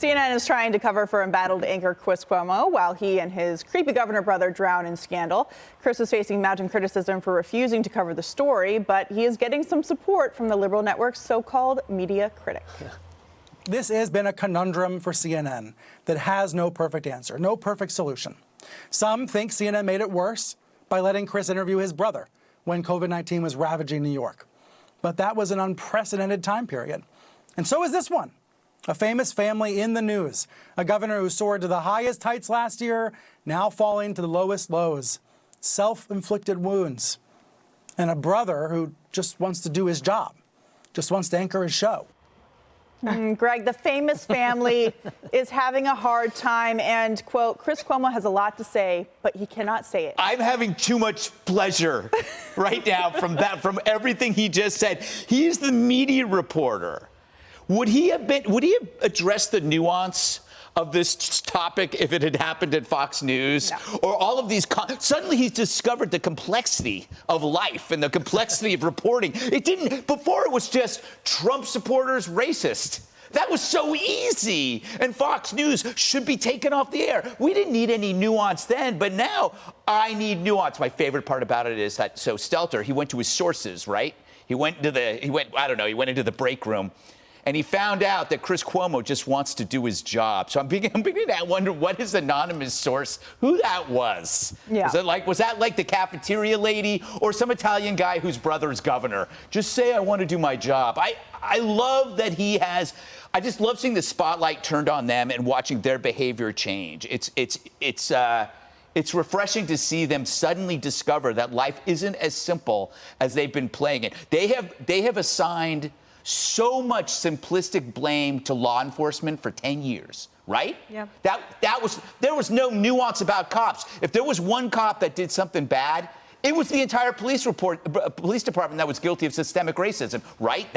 CNN is trying to cover for embattled anchor Chris Cuomo while he and his creepy governor brother drown in scandal. Chris is facing mounting criticism for refusing to cover the story, but he is getting some support from the liberal network's so-called media critic. This has been a conundrum for CNN that has no perfect answer, no perfect solution. Some think CNN made it worse by letting Chris interview his brother when COVID-19 was ravaging New York. But that was an unprecedented time period. And so is this one. A famous family in the news, a governor who soared to the highest heights last year, now falling to the lowest lows, self-inflicted wounds, and a brother who just wants to do his job, just wants to anchor his show. Greg, the famous family is having a hard time, and, quote, Chris Cuomo has a lot to say, but he cannot say it. I'm having too much pleasure right now from everything he just said. He is the media reporter. Would he have addressed the nuance of this topic if it had happened at Fox News? No. Or all of these, suddenly he's discovered the complexity of life and the complexity of reporting. Before it was just Trump supporters racist. That was so easy, and Fox News should be taken off the air. We didn't need any nuance then, but now I need nuance. My favorite part about it is that, so Stelter, he went to his sources, right? He went into the break room. And he found out that Chris Cuomo just wants to do his job. So I'm beginning to wonder what his anonymous source, who that was. Yeah. Was that like the cafeteria lady or some Italian guy whose brother is governor? Just say I want to do my job. I love that I just love seeing the spotlight turned on them and watching their behavior change. It's refreshing to see them suddenly discover that life isn't as simple as they've been playing it. They have assigned so much simplistic blame to law enforcement for 10 years, right? Yeah. There was no nuance about cops. If there was one cop that did something bad, it was the entire police department that was guilty of systemic racism, right?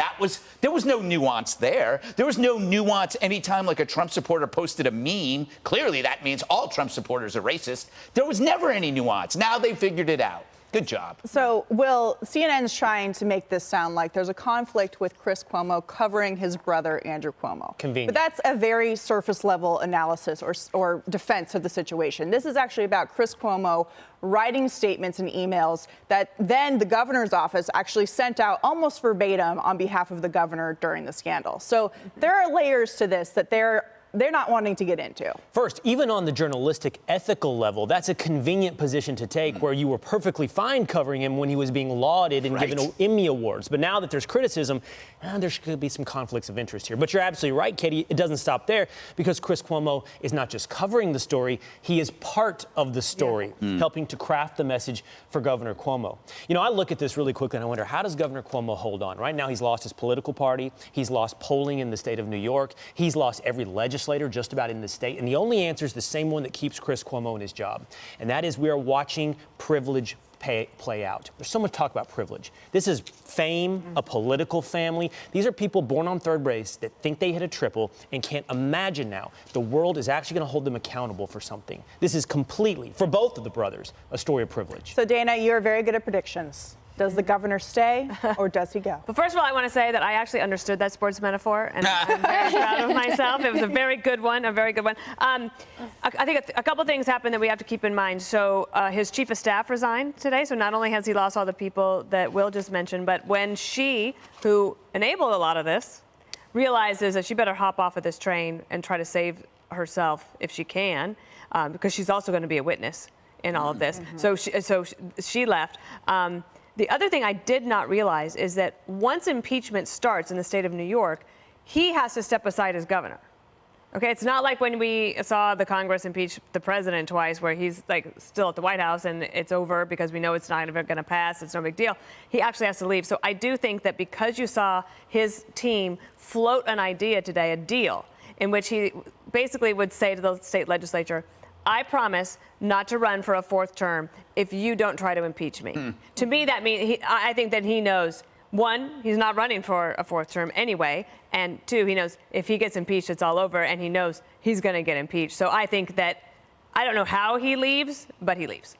There was no nuance there. There was no nuance anytime like a Trump supporter posted a meme. Clearly that means all Trump supporters are racist. There was never any nuance. Now they figured it out. Good job. So, Will, CNN's trying to make this sound like there's a conflict with Chris Cuomo covering his brother, Andrew Cuomo. Convenient. But that's a very surface-level analysis or defense of the situation. This is actually about Chris Cuomo writing statements and emails that then the governor's office actually sent out almost verbatim on behalf of the governor during the scandal. So there are layers to this that they're not wanting to get into. First, even on the journalistic ethical level, that's a convenient position to take where you were perfectly fine covering him when he was being lauded and given Emmy Awards. But now that there's criticism, there could be some conflicts of interest here. But you're absolutely right, Katie. It doesn't stop there because Chris Cuomo is not just covering the story, he is part of the story, helping to craft the message for Governor Cuomo. You know, I look at this really quickly and I wonder, how does Governor Cuomo hold on? Right now, he's lost his political party. He's lost polling in the state of New York. He's lost every legislator just about in the state. And the only answer is the same one that keeps Chris Cuomo in his job. And that is we are watching privilege play out. There's so much talk about privilege. This is fame, a political family. These are people born on third base that think they hit a triple and can't imagine now the world is actually going to hold them accountable for something. This is completely, for both of the brothers, a story of privilege. So, Dana, you're very good at predictions. Does the governor stay or does he go? But first of all, I want to say that I actually understood that sports metaphor, and I'm very proud of myself. It was a very good one, a very good one. I think a couple things happened that we have to keep in mind. So his chief of staff resigned today, so not only has he lost all the people that Will just mentioned, but when she, who enabled a lot of this, realizes that she better hop off of this train and try to save herself if she can, because she's also going to be a witness in all of this. So she left. The other thing I did not realize is that once impeachment starts in the state of New York, he has to step aside as governor. Okay, it's not like when we saw the Congress impeach the president twice, where he's like still at the White House and it's over because we know it's not going to pass. It's no big deal. He actually has to leave. So I do think that because you saw his team float an idea today, a deal, in which he basically would say to the state legislature, I promise not to run for a fourth term if you don't try to impeach me. To me, that means I think that he knows, one, he's not running for a fourth term anyway, and two, he knows if he gets impeached, it's all over, and he knows he's going to get impeached. So I think that, I don't know how he leaves, but he leaves.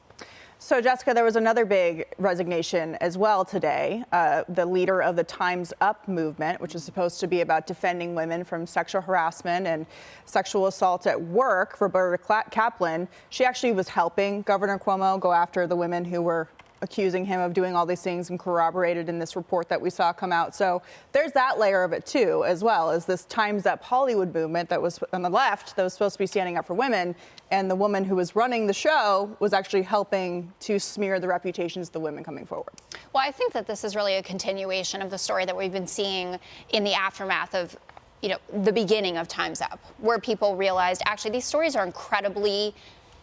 So, Jessica, there was another big resignation as well today. The leader of the Time's Up movement, which is supposed to be about defending women from sexual harassment and sexual assault at work, Roberta Kaplan, she actually was helping Governor Cuomo go after the women who were accusing him of doing all these things and corroborated in this report that we saw come out. So there's that layer of it, too, as well as this Time's Up Hollywood movement that was on the left that was supposed to be standing up for women. And the woman who was running the show was actually helping to smear the reputations of the women coming forward. Well, I think that this is really a continuation of the story that we've been seeing in the aftermath of the beginning of Time's Up, where people realized actually these stories are incredibly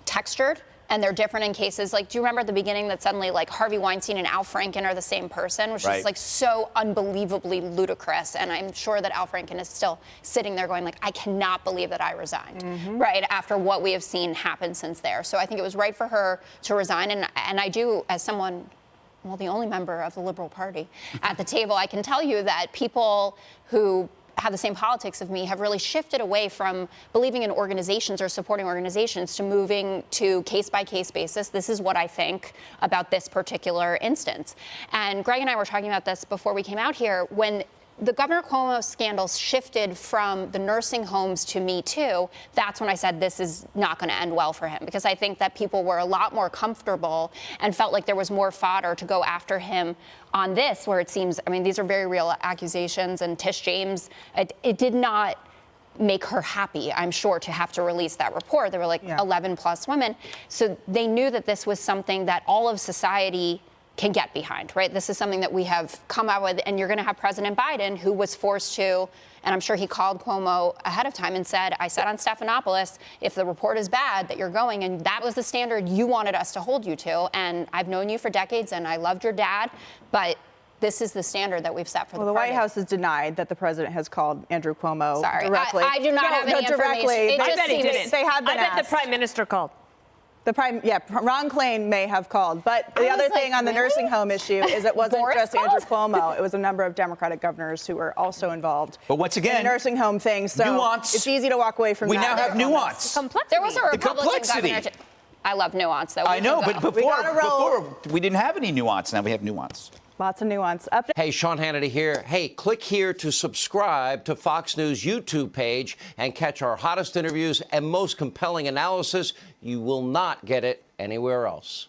textured. And they're different in cases. Like, do you remember at the beginning that suddenly, like, Harvey Weinstein and Al Franken are the same person, which is, like, so unbelievably ludicrous. And I'm sure that Al Franken is still sitting there going, like, I cannot believe that I resigned, right, after what we have seen happen since there. So I think it was right for her to resign. And I do, as someone, well, the only member of the Liberal Party at the table, I can tell you that people who have the same politics of me have really shifted away from believing in organizations or supporting organizations to moving to case-by-case basis. This is what I think about this particular instance. And Greg and I were talking about this before we came out here. When the Governor Cuomo scandals shifted from the nursing homes to Me Too, that's when I said this is not going to end well for him, because I think that people were a lot more comfortable and felt like there was more fodder to go after him on this, where it seems, I mean, these are very real accusations, and Tish James, it did not make her happy, I'm sure, to have to release that report. There were like 11 plus women. So they knew that this was something that all of society can get behind, right? This is something that we have come out with, and you're going to have President Biden, who was forced to, and I'm sure he called Cuomo ahead of time and said, I said on Stephanopoulos, if the report is bad, that you're going, and that was the standard you wanted us to hold you to, and I've known you for decades, and I loved your dad, but this is the standard that we've set for the party. Well, the White House has denied that the president has called Andrew Cuomo directly. I do not have any directly. information. I bet he didn't. They have been I bet asked. the prime minister called. Ron Klain may have called. But the other thing on the nursing home issue is it wasn't just Andrew Cuomo. It was a number of Democratic governors who were also involved. But once again, in the nursing home thing. So nuance. It's easy to walk away from that. We now have nuance. Complexity. There was a Republican complexity. governor. I love nuance, though. I know, but before we didn't have any nuance. Now we have nuance. Lots of nuance. Hey, Sean Hannity here. Hey, click here to subscribe to Fox News YouTube page and catch our hottest interviews and most compelling analysis. You will not get it anywhere else.